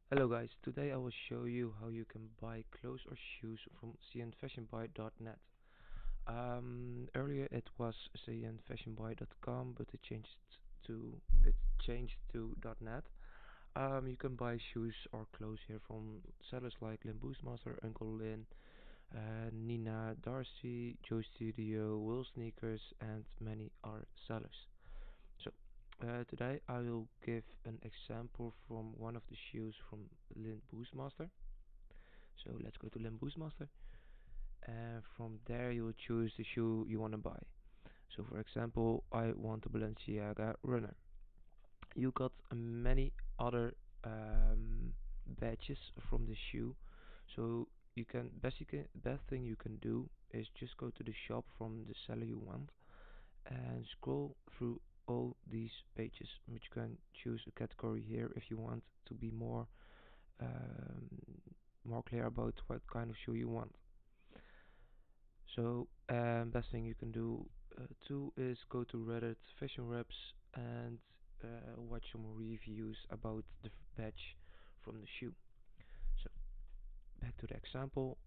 Hello guys, today I will show you how you can buy clothes or shoes from CNFASHIONBUY.net. Earlier it was CNFASHIONBUY.com, but it changed to .net. You can buy shoes or clothes here from sellers like Lynn Boostmaster, Uncle Lynn, Nina, Darcy, Joe Studio, Will Sneakers, and many other sellers. So today I will give an example from one of the shoes from Lynn Boostmaster. So let's go to Lynn Boostmaster, and from there you will choose the shoe you want to buy. So for example, I want a Balenciaga runner. You got many other badges from the shoe, so best thing you can do is just go to the shop from the seller you want and scroll through all these pages, which you can choose a category here if you want to be um, more clear about what kind of shoe you want. So best thing you can do too is go to Reddit Fashion Reps and watch some reviews about the badge from the shoe. So back to the example.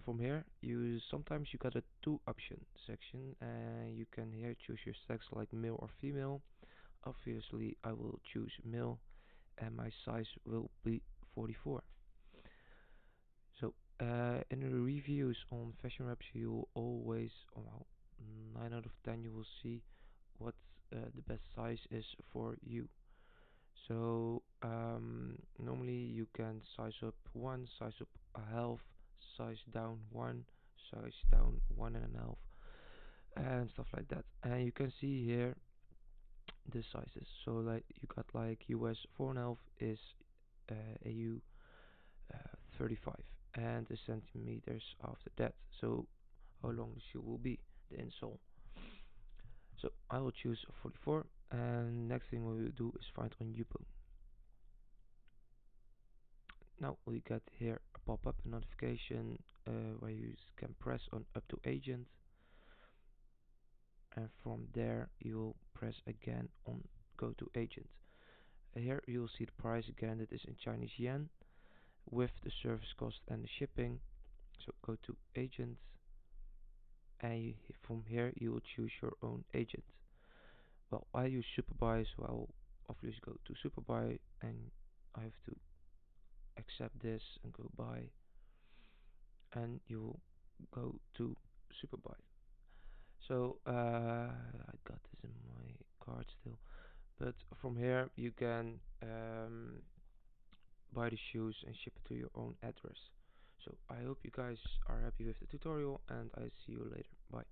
From here, you sometimes you got a two option section, and you can here choose your sex like male or female. Obviously, I will choose male, and my size will be 44. So, in the reviews on Fashion Reps, you will always, well, 9 out of 10, you will see what the best size is for you. So, normally you can size up one, size up a half, size down one, size down one and a half, and stuff like that. And you can see here the sizes. So, like you got like US 4.5 is AU 35 and the centimeters after that, so how long the shoe will be, the insole. So I will choose 44, and next thing we will do is find on Yupo. Now we get here a pop-up notification where you can press on up to agent, and from there you will press again on go to agent. Here you will see the price again, that is in Chinese yen with the service cost and the shipping. So go to agent, and from here you will choose your own agent. Well, I use SuperBuy, so I'll obviously go to SuperBuy, and I have to accept this and go buy, and you will go to SuperBuy. So I got this in my card still, but from here you can buy the shoes and ship it to your own address. So I hope you guys are happy with the tutorial, and I see you later. Bye.